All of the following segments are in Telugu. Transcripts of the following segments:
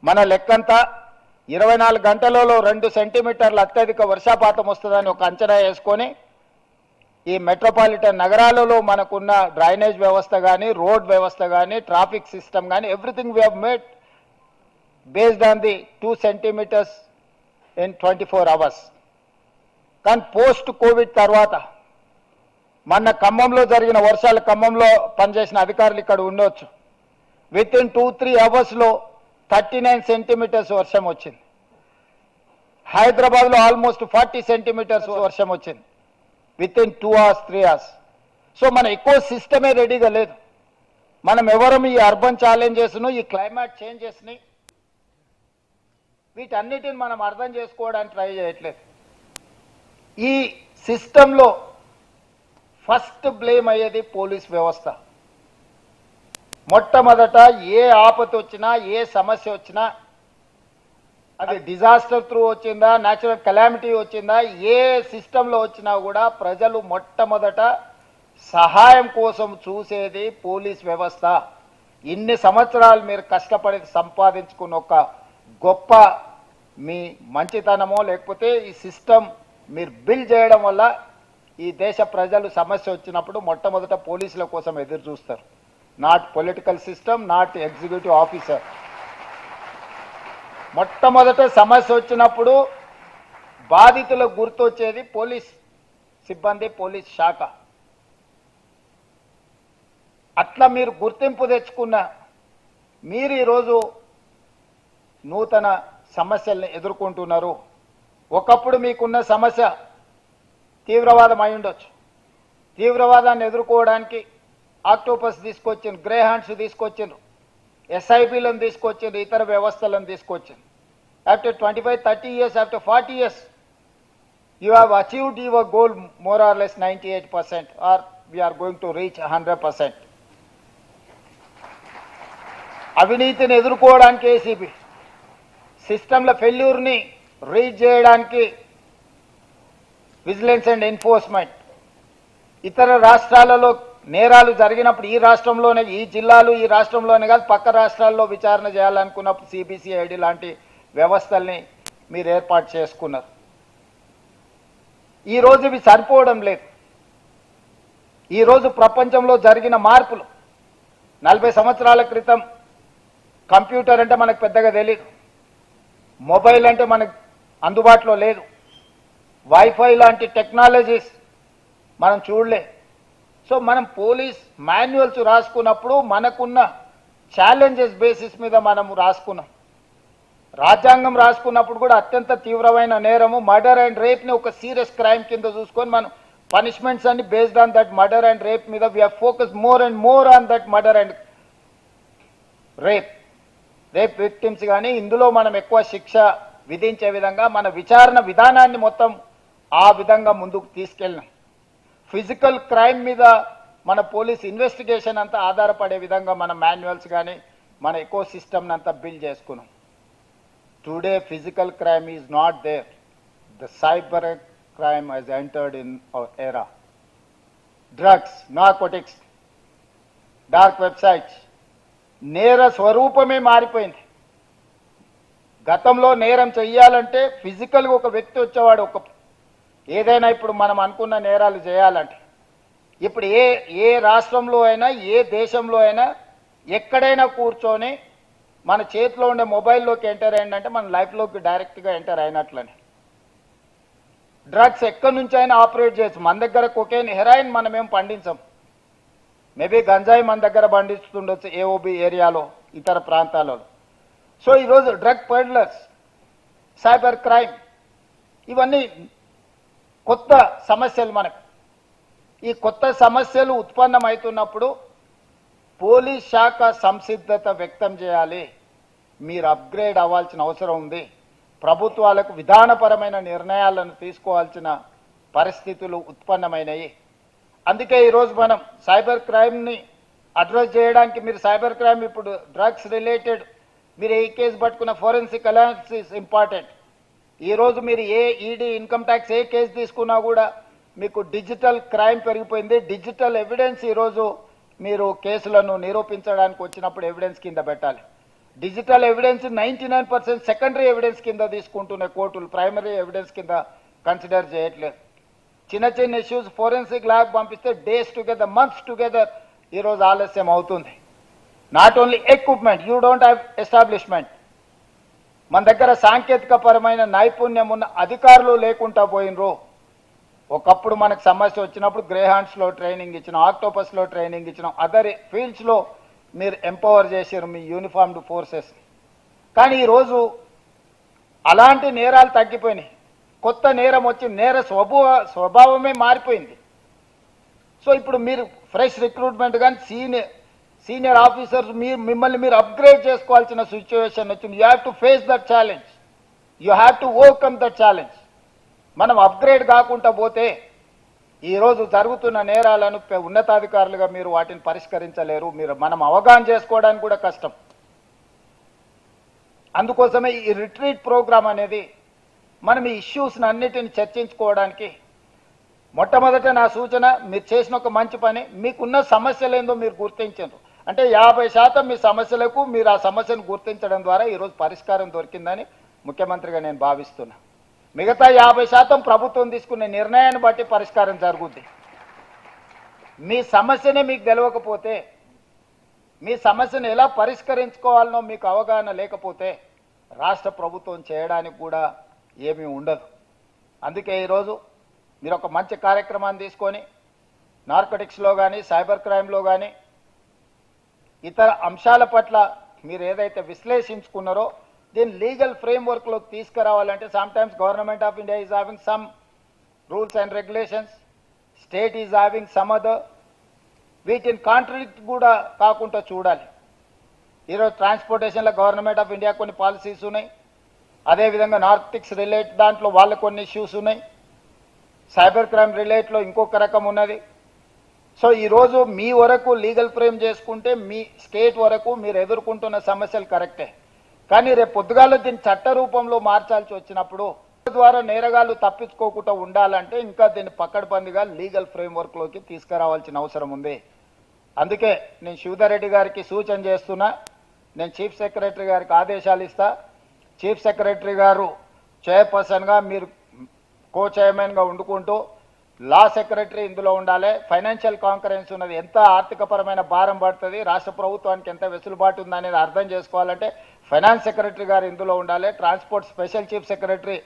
మన లెక్కంతా 24 గంటలలో 2 సెంటీమీటర్ల అత్యధిక వర్షపాతం వస్తుందని ఒక అంచనా వేసుకొని ఈ మెట్రోపాలిటన్ నగరాలలో మనకున్న డ్రైనేజ్ వ్యవస్థ కానీ రోడ్ వ్యవస్థ కానీ ట్రాఫిక్ సిస్టమ్ కానీ everything we have made based on the 2 centimetres in 24 hours. కానీ పోస్ట్ కోవిడ్ తర్వాత మొన్న ఖమ్మంలో జరిగిన వర్షాలు, ఖమ్మంలో పనిచేసిన అధికారులు ఇక్కడ ఉండొచ్చు, విత్ ఇన్ 2-3 అవర్స్లో 39 సెంటీమీటర్స్ వర్షం వచ్చింది. హైదరాబాద్లో ఆల్మోస్ట్ 40 సెంటీమీటర్స్ వర్షం వచ్చింది with in 2 hours 3 hours. So మన ఎకో సిస్టమే రెడీగా లేదు. మనం ఎవరం ఈ అర్బన్ ఛాలెంజెస్ను, ఈ క్లైమేట్ చేంజెస్ని వీటన్నిటిని మనం అర్థం చేసుకోవడానికి ట్రై చేయట్లేదు. ఈ సిస్టంలో ఫస్ట్ బ్లేమ్ అయ్యేది పోలీస్ వ్యవస్థ. మొట్టమొదట ఏ ఆపద వచ్చినా, ఏ సమస్య వచ్చినా, అది డిజాస్టర్ త్రూ వచ్చిందా, న్యాచురల్ కెలామిటీ వచ్చిందా, ఏ సిస్టంలో వచ్చినా కూడా ప్రజలు మొట్టమొదట సహాయం కోసం చూసేది పోలీస్ వ్యవస్థ. ఇన్ని సంవత్సరాలు మీరు కష్టపడి సంపాదించుకున్న ఒక గొప్ప మీ మంచితనమో లేకపోతే ఈ సిస్టమ్ మీరు బిల్డ్ చేయడం వల్ల ఈ దేశ ప్రజలు సమస్య వచ్చినప్పుడు మొట్టమొదట పోలీసుల కోసం ఎదురు చూస్తారు. Not political system, not executive officer. మొట్టమొదట సమస్య వచ్చినప్పుడు బాధితులకు గుర్తొచ్చేది పోలీస్ సిబ్బంది, పోలీస్ శాఖ. అట్లా మీరు గుర్తింపు తెచ్చుకున్న మీరు ఈరోజు నూతన సమస్యల్ని ఎదుర్కొంటున్నారు. ఒకప్పుడు మీకున్న సమస్య తీవ్రవాదం అయి ఉండొచ్చు. తీవ్రవాదాన్ని ఎదుర్కోవడానికి ఆక్టోపస్ తీసుకొచ్చిండ్రు, గ్రే హ్యాండ్స్ తీసుకొచ్చిండ్రు, ఎస్ఐబీలను తీసుకొచ్చిండ్రు, ఇతర వ్యవస్థలను తీసుకొచ్చిండ్రు. After 25-30 years, after 40 years, you have achieved your goal more or less 98%, or we are going to reach 100%. అవినీతిని ఎదుర్కోవడానికి ఏసీబీ, సిస్టంల ఫెయిల్యూర్ని రీచ్ చేయడానికి విజిలెన్స్ అండ్ ఎన్ఫోర్స్మెంట్, ఇతర రాష్ట్రాలలో నేరాలు జరిగినప్పుడు ఈ రాష్ట్రంలోనే, ఈ జిల్లాలు ఈ రాష్ట్రంలోనే కాదు పక్క రాష్ట్రాల్లో విచారణ చేయాలనుకున్నప్పుడు సిబిసిఐడి లాంటి వ్యవస్థల్ని మీరు ఏర్పాటు చేసుకున్నారు. ఈరోజు ఇవి సరిపోవడం లేదు. ఈరోజు ప్రపంచంలో జరిగిన మార్పులు, 40 సంవత్సరాల క్రితం కంప్యూటర్ అంటే మనకు పెద్దగా తెలియదు, మొబైల్ అంటే మనకు అందుబాటులో లేదు, వైఫై లాంటి టెక్నాలజీస్ మనం చూడలే. సో మనం పోలీస్ మాన్యువల్స్ రాసుకున్నప్పుడు మనకున్న ఛాలెంజెస్ బేసిస్ మీద మనం రాసుకున్నాం. రాజ్యాంగం రాసుకున్నప్పుడు కూడా అత్యంత తీవ్రమైన నేరము మర్డర్ అండ్ రేప్ని ఒక సీరియస్ క్రైమ్ కింద చూసుకొని మనం పనిష్మెంట్స్ అన్ని based on that murder and rape మీద we have focus more and more on that murder and rape victims. కానీ ఇందులో మనం ఎక్కువ శిక్ష విధించే విధంగా మన విచారణ విధానాన్ని మొత్తం ఆ విధంగా ముందుకు తీసుకెళ్ళినాం. ఫిజికల్ క్రైమ్ మీద మన పోలీస్ ఇన్వెస్టిగేషన్ అంతా ఆధారపడే విధంగా మన మాన్యువల్స్ కానీ మన ఎకో సిస్టమ్ని అంతా బిల్డ్ చేసుకున్నాం. Today physical crime is not there. The cyber crime has entered in our era. Drugs, narcotics, dark websites, నేర స్వరూపమే మారిపోయింది. గతంలో నేరం చెయ్యాలంటే ఫిజికల్గా ఒక వ్యక్తి వచ్చేవాడు, ఒక ఏదైనా ఇప్పుడు మనం అనుకున్న నేరాలు చేయాలంటే ఇప్పుడు ఏ రాష్ట్రంలో అయినా ఏ దేశంలో అయినా ఎక్కడైనా కూర్చొని మన చేతిలో ఉండే మొబైల్లోకి ఎంటర్ అయిందంటే మన లైఫ్లోకి డైరెక్ట్గా ఎంటర్ అయినట్లని. డ్రగ్స్ ఎక్కడి నుంచి అయినా ఆపరేట్ చేయొచ్చు. మన దగ్గర కొకైన్, హెరాయిన్ మనమేం పండించం. మేబీ గంజాయి మన దగ్గర పండిస్తుండొచ్చు ఏఓబి ఏరియాలో, ఇతర ప్రాంతాలలో. సో ఈరోజు డ్రగ్ పెడ్లర్స్, సైబర్ క్రైమ్, ఇవన్నీ కొత్త సమస్యలు మనకు. ఈ కొత్త సమస్యలు ఉత్పన్నమవుతున్నప్పుడు పోలీస్ శాఖ సంసిద్ధత వ్యక్తం చేయాలి. మీరు అప్గ్రేడ్ అవ్వాల్సిన అవసరం ఉంది. ప్రభుత్వాలకు విధానపరమైన నిర్ణయాలను తీసుకోవాల్సిన పరిస్థితులు ఉత్పన్నమైనవి. అందుకే ఈరోజు మనం సైబర్ క్రైమ్ని అడ్రస్ చేయడానికి మీరు సైబర్ క్రైమ్ ఇప్పుడు డ్రగ్స్ రిలేటెడ్ మీరు ఏ కేసు పట్టుకున్న ఫోరెన్సిక్ అనాలిసిస్ ఇంపార్టెంట్. ఈరోజు మీరు ఏ ఈడీ, ఇన్కమ్ ట్యాక్స్ ఏ కేసు తీసుకున్నా కూడా మీకు డిజిటల్ క్రైమ్ పెరిగిపోయింది. డిజిటల్ ఎవిడెన్స్ ఈరోజు మీరు కేసులను నిరూపించడానికి వచ్చినప్పుడు ఎవిడెన్స్ కింద పెట్టాలి. డిజిటల్ ఎవిడెన్స్ 99% సెకండరీ ఎవిడెన్స్ కింద తీసుకుంటున్నాయి కోర్టులు, ప్రైమరీ ఎవిడెన్స్ కింద కన్సిడర్ చేయట్లేదు. చిన్న చిన్న ఇష్యూస్ ఫోరెన్సిక్ ల్యాబ్ పంపిస్తే డేస్ టుగెదర్, మంత్స్ టుగెదర్ ఈరోజు ఆలస్యం అవుతుంది. Not only equipment, you don't have establishment. మన దగ్గర సాంకేతిక పరమైన నైపుణ్యం ఉన్న అధికారులు లేకుండా పోయినరు. ఒకప్పుడు మనకు సమస్య వచ్చినప్పుడు గ్రేహాండ్స్లో ట్రైనింగ్ ఇచ్చినాం, ఆక్టోపస్లో ట్రైనింగ్ ఇచ్చినాం, అదర్ ఫీల్డ్స్లో మీరు ఎంపవర్ చేశారు మీ యూనిఫార్మ్డ్ ఫోర్సెస్. కానీ ఈరోజు అలాంటి నేరాలు తగ్గిపోయినాయి. కొత్త నేరం వచ్చి నేర స్వభావమే మారిపోయింది. సో ఇప్పుడు మీరు ఫ్రెష్ రిక్రూట్మెంట్ కానీ సీనియర్ ఆఫీసర్స్ మిమ్మల్ని మీరు అప్గ్రేడ్ చేసుకోవాల్సిన సిచ్యువేషన్ వచ్చింది. You have to face that challenge, you have to overcome that challenge. మనం అప్గ్రేడ్ కాకుండా పోతే ఈరోజు జరుగుతున్న నేరాలను ఉన్నతాధికారులుగా మీరు వాటిని పరిష్కరించలేరు. మనం అవగాహన చేసుకోవడానికి కూడా కష్టం. అందుకోసమే ఈ రిట్రీట్ ప్రోగ్రామ్ అనేది మనం ఈ ఇష్యూస్ని అన్నిటిని చర్చించుకోవడానికి మొట్టమొదట నా సూచన, మీరు చేసిన ఒక మంచి పని, మీకున్న సమస్యలు ఏందో మీరు గుర్తించారు. అంటే 50% మీ సమస్యలకు మీరు ఆ సమస్యను గుర్తించడం ద్వారా ఈరోజు పరిష్కారం దొరికిందని ముఖ్యమంత్రిగా నేను భావిస్తున్నా. మిగతా 50% ప్రభుత్వం తీసుకునే నిర్ణయాన్ని బట్టి పరిష్కారం జరుగుద్ది. మీ సమస్యనే మీకు తెలియకపోతే, మీ సమస్యను ఎలా పరిష్కరించుకోవాలనో మీకు అవగాహన లేకపోతే రాష్ట్ర ప్రభుత్వం చేయడానికి కూడా ఏమీ ఉండదు. అందుకే ఈరోజు మీరు ఒక మంచి కార్యక్రమాన్ని తీసుకొని నార్కోటిక్స్లో కానీ సైబర్ క్రైమ్లో కానీ ఇతర అంశాల పట్ల మీరు ఏదైతే విశ్లేషించుకున్నారో దీన్ని లీగల్ ఫ్రేమ్వర్క్లోకి తీసుకురావాలంటే sometimes government of India is having some rules and regulations, state is having some other. వీటిని కాంట్రడిక్ట్ కూడా కాకుండా చూడాలి. ఈరోజు ట్రాన్స్పోర్టేషన్లో గవర్నమెంట్ ఆఫ్ ఇండియా కొన్ని పాలసీస్ ఉన్నాయి, అదేవిధంగా నార్కోటిక్స్ రిలేట్ దాంట్లో వాళ్ళ కొన్ని ఇష్యూస్ ఉన్నాయి, సైబర్ క్రైమ్ రిలేట్లో ఇంకొక రకం ఉన్నది. సో ఈరోజు మీ వరకు లీగల్ ఫ్రేమ్ చేసుకుంటే మీ స్టేట్ వరకు మీరు ఎదుర్కొంటున్న సమస్యలు కరెక్టే. కానీ రేపు పొద్దుగాల దీన్ని చట్ట రూపంలో మార్చాల్సి వచ్చినప్పుడు ద్వారా నేరగాళ్ళు తప్పించుకోకుండా ఉండాలంటే ఇంకా దీన్ని పక్కడబందిగా లీగల్ ఫ్రేమ్వర్క్లోకి తీసుకురావాల్సిన అవసరం ఉంది. అందుకే నేను శివధర్ రెడ్డి గారికి సూచన చేస్తున్నా, నేను చీఫ్ సెక్రటరీ గారికి ఆదేశాలు ఇస్తా. చీఫ్ సెక్రటరీ గారు చైర్పర్సన్గా, మీరు కో చైర్మన్గా ఉండుకుంటూ లా సెక్రటరీ ఇందులో ఉండాలి. ఫైనాన్షియల్ కాంకరెన్స్ ఉన్నది, ఎంత ఆర్థికపరమైన భారం పడుతుంది, రాష్ట్ర ప్రభుత్వానికి ఎంత వెసులుబాటు ఉందనేది అర్థం చేసుకోవాలంటే ఫైనాన్స్ సెక్రటరీ గారు ఇందులో ఉండాలి. ట్రాన్స్పోర్ట్ స్పెషల్ చీఫ్ సెక్రటరీ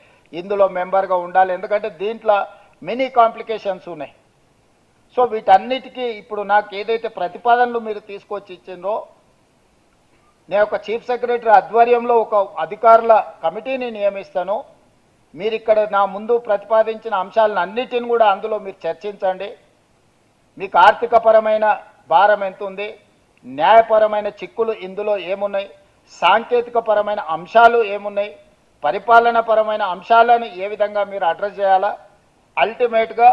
ఇందులో మెంబర్గా ఉండాలి. ఎందుకంటే దీంట్లో మెనీ కాంప్లికేషన్స్ ఉన్నాయి. సో వీటన్నిటికీ ఇప్పుడు నాకు ఏదైతే ప్రతిపాదనలు మీరు తీసుకొచ్చి ఇచ్చిందో, నేను ఒక చీఫ్ సెక్రటరీ ఆధ్వర్యంలో ఒక అధికారుల కమిటీని నియమిస్తాను. మీరు ఇక్కడ నా ముందు ప్రతిపాదించిన అంశాలను అన్నిటిని కూడా అందులో మీరు చర్చించండి. మీకు ఆర్థికపరమైన భారం ఎంత ఉంది, న్యాయపరమైన చిక్కులు ఇందులో ఏమున్నాయి, సాంకేతికపరమైన అంశాలు ఏమున్నాయి, పరిపాలనపరమైన అంశాలను ఏ విధంగా మీరు అడ్రస్ చేయాలా, అల్టిమేట్గా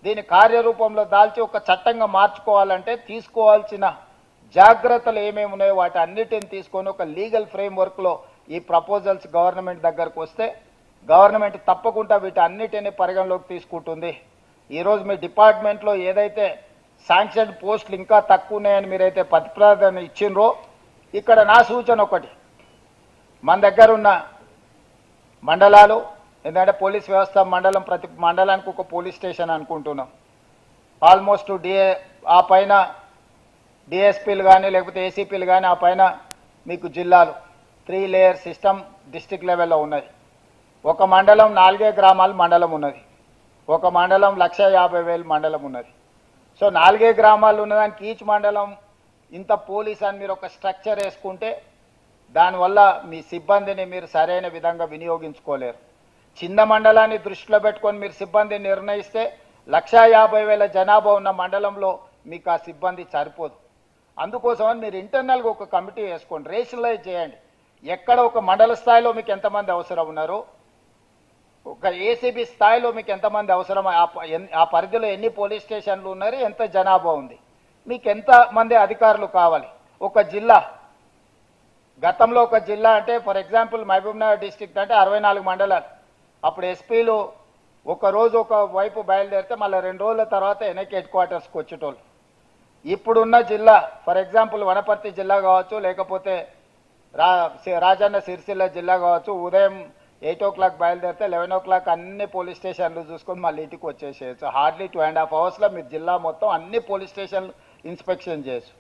దీని కార్యరూపంలో దాల్చి ఒక చట్టంగా మార్చుకోవాలంటే తీసుకోవాల్సిన జాగ్రత్తలు ఏమేమి ఉన్నాయో వాటి అన్నిటిని తీసుకొని ఒక లీగల్ ఫ్రేమ్వర్క్లో ఈ ప్రపోజల్స్ గవర్నమెంట్ దగ్గరకు వస్తే గవర్నమెంట్ తప్పకుండా వీటి అన్నిటిని పరిగణలోకి తీసుకుంటుంది. ఈరోజు మీ డిపార్ట్మెంట్లో ఏదైతే శాంక్షన్ పోస్టులు ఇంకా తక్కువ ఉన్నాయని మీరైతే ప్రతిపాదన ఇచ్చిండ్రో, ఇక్కడ నా సూచన ఒకటి, మన దగ్గర ఉన్న మండలాలు, ఎందుకంటే పోలీస్ వ్యవస్థ మండలం, ప్రతి మండలానికి ఒక పోలీస్ స్టేషన్ అనుకుంటున్నాం. ఆల్మోస్ట్ ఆ పైన డిఎస్పీలు కానీ లేకపోతే ఏసీపీలు కానీ, ఆ పైన మీకు జిల్లాలు, 3 లేయర్ సిస్టమ్ డిస్ట్రిక్ట్ లెవెల్లో ఉన్నది. ఒక మండలం 4 గ్రామాల మండలం ఉన్నది, ఒక మండలం 1,50,000 మండలం ఉన్నది. సో 4 గ్రామాలు ఉన్నదానికి ఈచ్ మండలం ఇంత పోలీస్ అని మీరు ఒక స్ట్రక్చర్ వేసుకుంటే దానివల్ల మీ సిబ్బందిని మీరు సరైన విధంగా వినియోగించుకోలేరు. చిన్న మండలాన్ని దృష్టిలో పెట్టుకొని మీరు సిబ్బందిని నిర్ణయిస్తే 1,50,000 జనాభా ఉన్న మండలంలో మీకు ఆ సిబ్బంది సరిపోదు. అందుకోసమని మీరు ఇంటర్నల్గా ఒక కమిటీ వేసుకోండి, రేషనలైజ్ చేయండి. ఎక్కడ ఒక మండల స్థాయిలో మీకు ఎంతమంది అవసరం ఉన్నారు, ఒక ఏసీబీ స్థాయిలో మీకు ఎంతమంది అవసరం, ఆ పరిధిలో ఎన్ని పోలీస్ స్టేషన్లు ఉన్నారు, ఎంత జనాభా ఉంది, మీకు ఎంతమంది అధికారులు కావాలి. ఒక జిల్లా, గతంలో ఒక జిల్లా అంటే ఫర్ ఎగ్జాంపుల్ మహబూబ్నగర్ డిస్ట్రిక్ట్ అంటే 64 మండలాలు. అప్పుడు ఎస్పీలు ఒక రోజు ఒక వైపు బయలుదేరితే మళ్ళీ 2 రోజుల తర్వాత వెనక్కి హెడ్ క్వార్టర్స్కి వచ్చేటోళ్ళు. ఇప్పుడున్న జిల్లా ఫర్ ఎగ్జాంపుల్ వనపర్తి జిల్లా కావచ్చు, లేకపోతే రాజన్న సిరిసిల్ల జిల్లా కావచ్చు, ఉదయం 8 o'clock బయలుదేరితే 11 o'clock అన్ని పోలీస్ స్టేషన్లు చూసుకొని మళ్ళీ ఇంటికి వచ్చేసేయచ్చు. హార్డ్లీ 2.5 hours మీరు జిల్లా మొత్తం అన్ని పోలీస్ స్టేషన్లు ఇన్స్పెక్షన్ చేయొచ్చు.